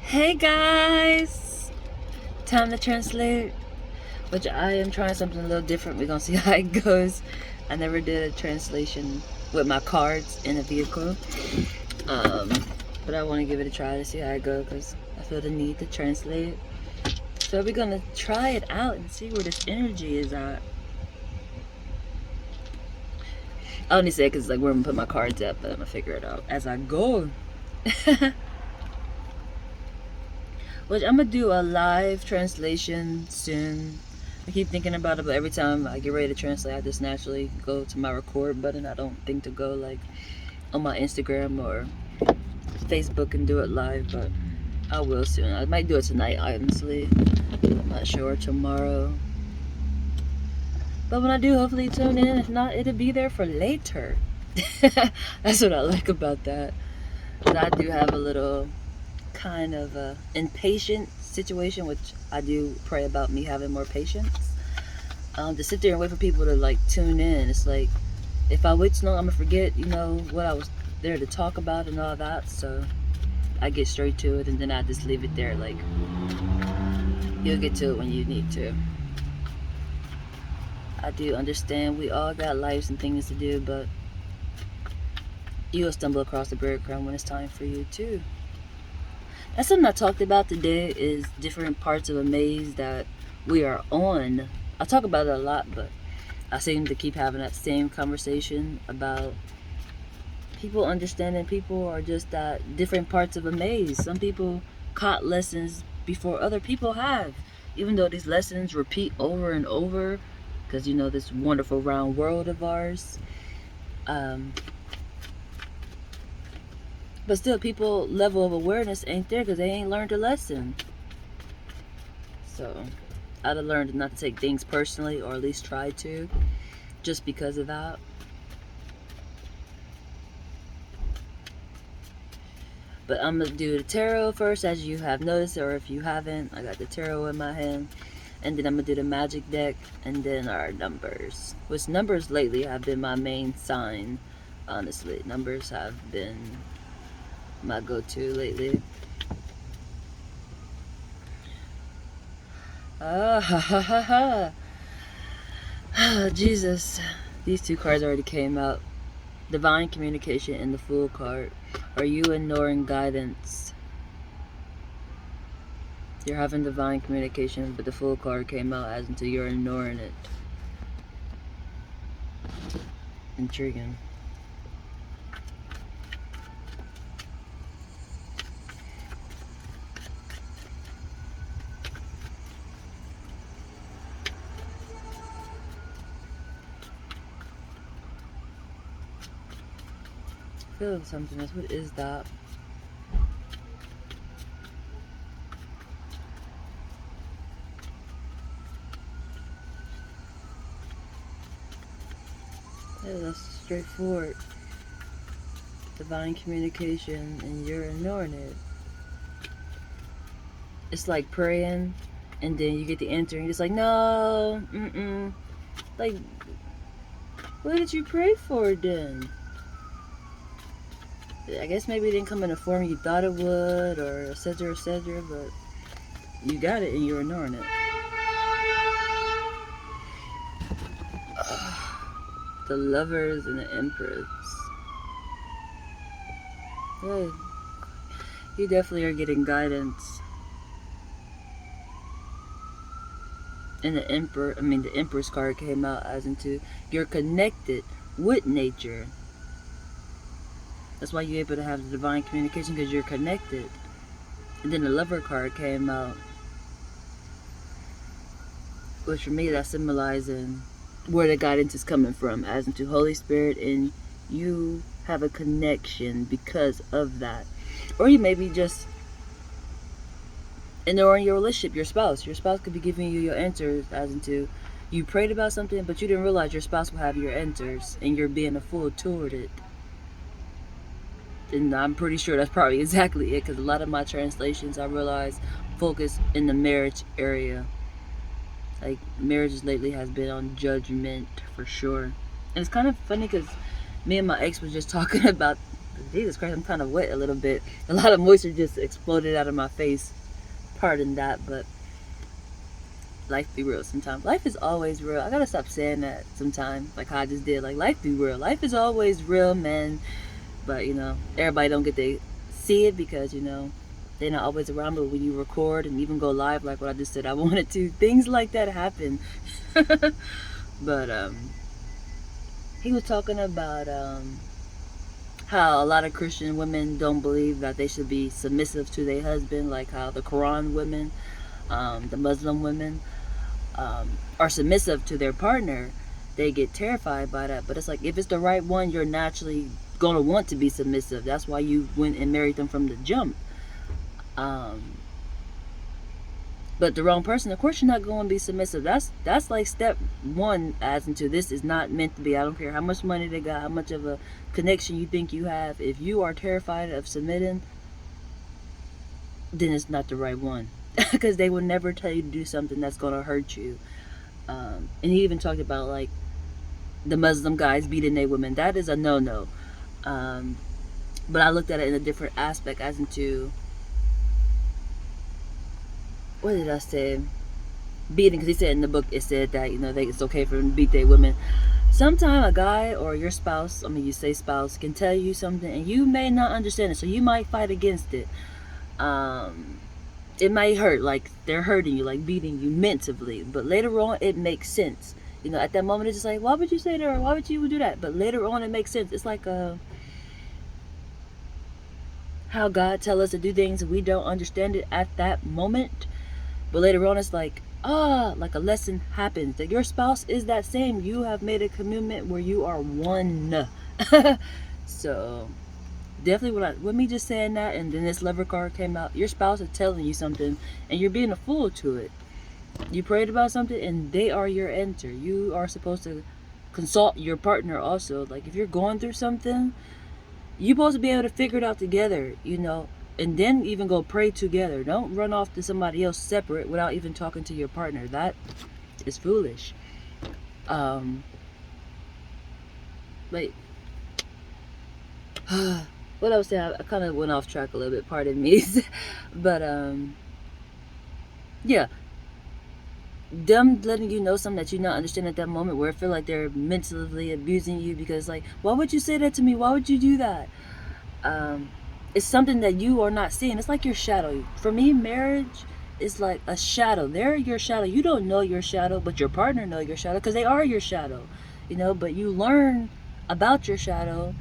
Hey guys! Time to translate, which I am trying something a little different. We're gonna see how it goes. I never did a translation with my cards in a vehicle, um, but I want to give it a try to see how it goes because I feel the need to translate. So we're gonna try it out and see where this energy is at. I only say it because like where I'm gonna put my cards at, but I'm gonna figure it out as I go. Which I'm gonna do a live translation soon. I keep thinking about it, but every time I get ready to translate, I just naturally go to my record button. I don't think to go like on my Instagram or Facebook and do it live, but I will soon. I might do it tonight, honestly. I'm not sure tomorrow. But when I do, hopefully tune in. If not, it'll be there for later. That's what I like about that. But I do have a little kind of impatient situation, which I do pray about me having more patience. To sit there and wait for people to like tune in, it's like if I wait too long, I'm gonna forget, what I was there to talk about and all that. So I get straight to it, and then I just leave it there. Like you'll get to it when you need to. I do understand we all got lives and things to do, but you'll stumble across the breadcrumb when it's time for you too. That's something I talked about today is different parts of a maze that we are on. I talk about it a lot, but I seem to keep having that same conversation about people understanding people are just at different parts of a maze. Some people caught lessons before other people have, even though these lessons repeat over and over because this wonderful round world of ours. Um, but still, people level of awareness ain't there because they ain't learned a lesson. So I'd have learned not to take things personally, or at least try to, just because of that. But I'm going to do the tarot first, as you have noticed, or if you haven't, I got the tarot in my hand. And then I'm going to do the magic deck, and then our numbers. Which numbers lately have been my main sign, honestly. Numbers have been my go-to lately. Ah, ha, ha, ha, ha. Ah, Jesus. These two cards already came out. Divine communication and the Fool card. Are you ignoring guidance? You're having divine communication, but the Fool card came out as until you're ignoring it. Intriguing. I feel something else. What is that? Yeah, that's straightforward. Divine communication, and you're ignoring it. It's like praying, and then you get the answer, and you're just like, no, Like, what did you pray for then? I guess maybe it didn't come in the form you thought it would, or etc., etc., but you got it and you're ignoring it. The Lovers and the Empress. Yeah, you definitely are getting guidance. And the Empress card came out as into you're connected with nature. That's why you're able to have the divine communication, because you're connected. And then the Lover card came out, which for me that's symbolizing where the guidance is coming from, as into Holy Spirit, and you have a connection because of that. Or you may be just ignoring your relationship, your spouse. Your spouse could be giving you your answers, as into you prayed about something, but you didn't realize your spouse will have your answers, and you're being a fool toward it. And I'm pretty sure that's probably exactly it, because a lot of my translations, I realize, focus in the marriage area. Like, marriages lately has been on judgment for sure. And it's kind of funny because me and my ex was just talking about Jesus Christ, I'm kind of wet a little bit. A lot of moisture just exploded out of my face. Pardon that, but life be real sometimes. Life is always real. I gotta stop saying that sometimes, like how I just did. Like, life be real. Life is always real, man. But, everybody don't get to see it because, they're not always around. But when you record and even go live, like what I just said I wanted to, things like that happen. But, he was talking about, how a lot of Christian women don't believe that they should be submissive to their husband, like how the Quran women, the Muslim women, are submissive to their partner. They get terrified by that. But it's like, if it's the right one, you're naturally going to want to be submissive. That's why you went and married them from the jump. But the wrong person, of course you're not going to be submissive. That's like step one, as into this is not meant to be. I don't care how much money they got, how much of a connection you think you have. If you are terrified of submitting, then it's not the right one. Because they will never tell you to do something that's going to hurt you. And he even talked about, like, the Muslim guys beating their women. That is a no-no. But I looked at it in a different aspect, as into, what did I say? Beating, because he said in the book, it said that, it's okay for them to beat their women. Sometimes a guy or your spouse, you say spouse, can tell you something and you may not understand it, so you might fight against it. It might hurt, like they're hurting you, like beating you mentally, but later on it makes sense. At that moment it's just like, why would you say that, or why would you do that? But later on it makes sense. It's like how God tell us to do things and we don't understand it at that moment, but later on it's like, like a lesson happens, that your spouse is that same. You have made a commitment where you are one. So definitely, with me just saying that, and then this lover card came out, your spouse is telling you something and you're being a fool to it. You prayed about something and they are your answer. You are supposed to consult your partner also. Like, if you're going through something, you're supposed to be able to figure it out together, and then even go pray together. Don't run off to somebody else separate without even talking to your partner. That is foolish. Wait. What I was saying, I kind of went off track a little bit, pardon me. But, yeah. Them letting you know something that you not understand at that moment, where I feel like they're mentally abusing you, because, like, why would you say that to me? Why would you do that? It's something that you are not seeing. It's like your shadow. For me, marriage is like a shadow. They're your shadow. You don't know your shadow, but your partner know your shadow, because they are your shadow. But you learn about your shadow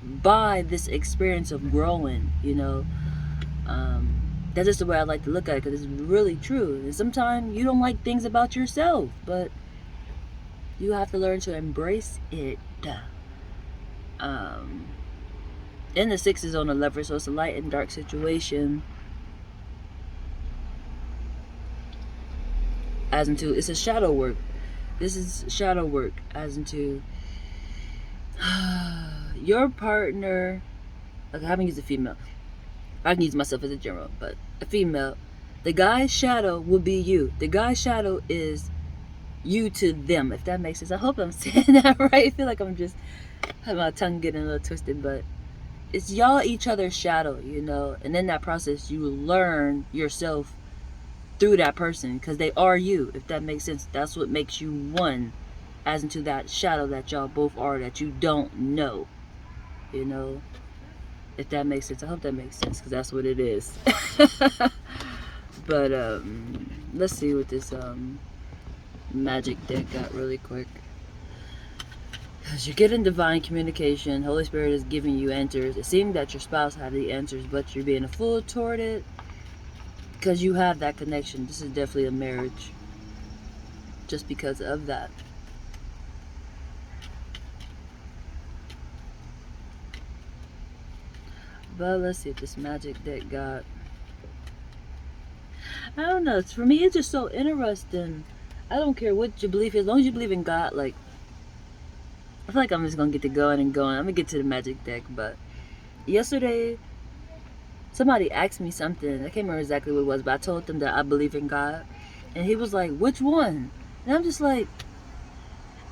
by this experience of growing. That's just the way I like to look at it, because it's really true. And sometimes you don't like things about yourself, but you have to learn to embrace it. And the 6 is on the lever, so it's a light and dark situation. As into, it's a shadow work. This is shadow work, as into your partner. Like, I haven't used a female. I can use myself as a general, but a female. The guy's shadow will be you. The guy's shadow is you to them, if that makes sense. I hope I'm saying that right. I feel like I'm just have my tongue getting a little twisted, but it's y'all each other's shadow, and in that process you learn yourself through that person, because they are you, if that makes sense. That's what makes you one, as into that shadow that y'all both are, that you don't know, if that makes sense. I hope that makes sense, because that's what it is. But let's see what this magic deck got really quick. Because you're getting divine communication. Holy Spirit is giving you answers. It seems that your spouse had the answers, but you're being a fool toward it, because you have that connection. This is definitely a marriage, just because of that. But let's see if this magic deck got. I don't know. For me, it's just so interesting. I don't care what your belief is, as long as you believe in God. Like, I feel like I'm just gonna get to going and going. I'm gonna get to the magic deck. But yesterday, somebody asked me something. I can't remember exactly what it was, but I told them that I believe in God, and he was like, "Which one?" And I'm just like,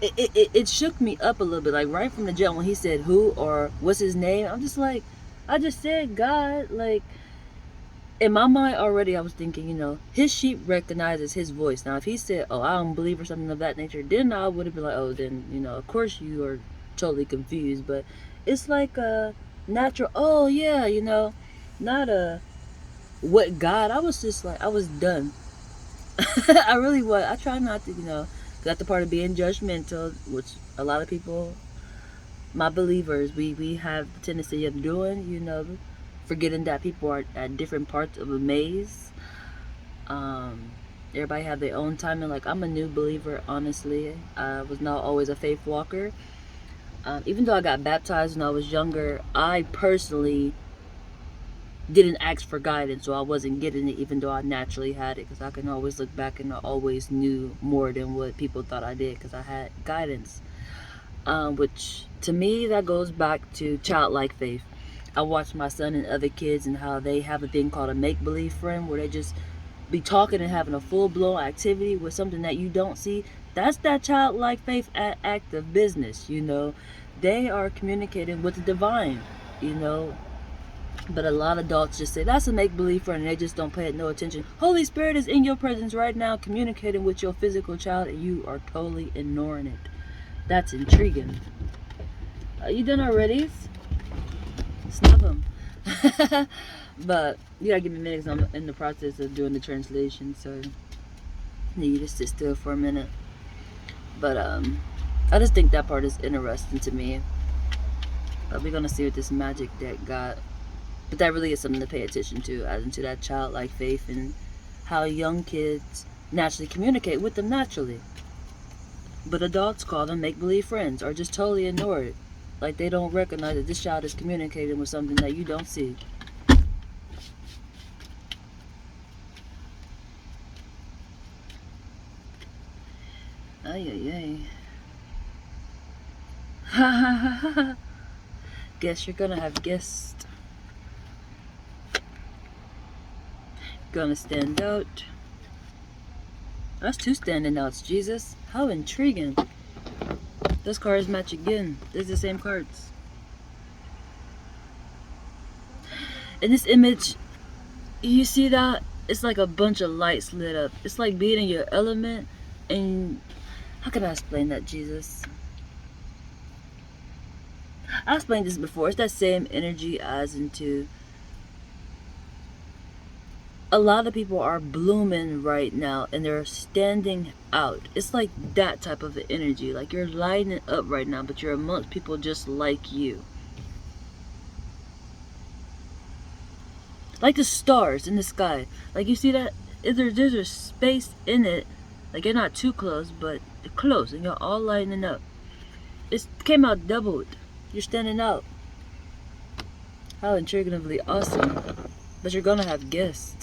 it shook me up a little bit. Like right from the jump when he said who or what's his name, I'm just like, I just said God. Like in my mind already, I was thinking, his sheep recognizes his voice. Now if he said, oh, I don't believe or something of that nature, then I would have been like, oh, then of course you are totally confused. But it's like a natural, oh yeah, not a what God. I was just like, I was done. I really was. I try not to, that's the part of being judgmental, which a lot of people, my believers, we have the tendency of doing, forgetting that people are at different parts of a maze. Everybody have their own timing. Like I'm a new believer, honestly. I was not always a faith walker. Even though I got baptized when I was younger, I personally didn't ask for guidance, so I wasn't getting it, even though I naturally had it, because I can always look back and I always knew more than what people thought I did because I had guidance. Which to me, that goes back to childlike faith. I watch my son and other kids and how they have a thing called a make-believe friend, where they just be talking and having a full-blown activity with something that you don't see. That's that childlike faith act of business. They are communicating with the divine. But a lot of adults just say that's a make-believe friend, and they just don't pay it no attention. Holy Spirit is in your presence right now, communicating with your physical child, and you are totally ignoring it. That's intriguing. Are you done already? Snap them. But you gotta give me a minute, because I'm in the process of doing the translation, so I need you to sit still for a minute. But I just think that part is interesting to me. But we're gonna see what this magic deck got. But that really is something to pay attention to, as into that childlike faith and how young kids naturally communicate with them naturally. But adults call them make-believe friends, or just totally ignore it. Like they don't recognize that this child is communicating with something that you don't see. Ay, ay, ay. Ha ha ha ha. Guess you're gonna have guests. Gonna stand out. That's two standing outs, Jesus. How intriguing. Those cards match again. They're the same cards. In this image, you see that? It's like a bunch of lights lit up. It's like being in your element. And how can I explain that, Jesus? I explained this before. It's that same energy as into a lot of people are blooming right now and they're standing out. It's like that type of energy. Like you're lighting up right now, but you're amongst people just like you. Like the stars in the sky. Like you see that? There's a space in it. Like you're not too close, but close, and you're all lighting up. It came out doubled. You're standing out. How intriguingly awesome. But you're gonna have guests.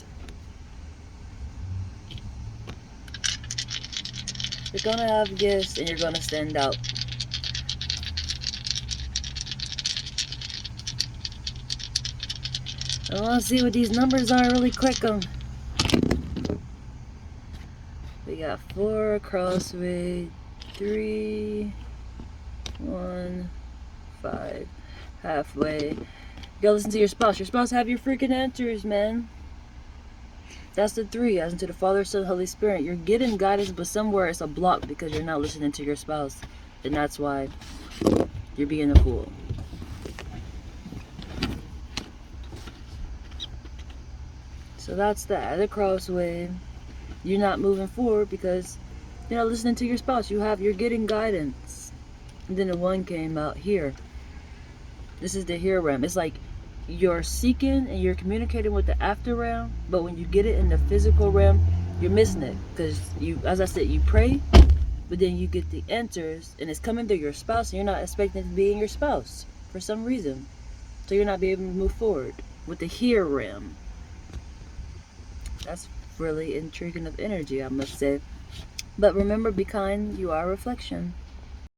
You're gonna have gifts and you're gonna stand out. I wanna see what these numbers are really quick. We got 4, crossway, 3, 1, 5, halfway. Go listen to your spouse. Your spouse have your freaking answers, man. That's the 3, as into the Father, Son, Holy Spirit. You're getting guidance, but somewhere it's a block because you're not listening to your spouse. And that's why you're being a fool. So that's that. The crossway. You're not moving forward because you're not listening to your spouse. You're getting guidance. And then the 1 came out here. This is the here realm. It's like you're seeking and you're communicating with the after realm, but when you get it in the physical realm, you're missing it because you, as I said, you pray, but then you get the answers and it's coming through your spouse and you're not expecting it to be in your spouse for some reason, so you're not be able to move forward with the here realm. That's really intriguing of energy, I must say. But remember, be kind. You are a reflection.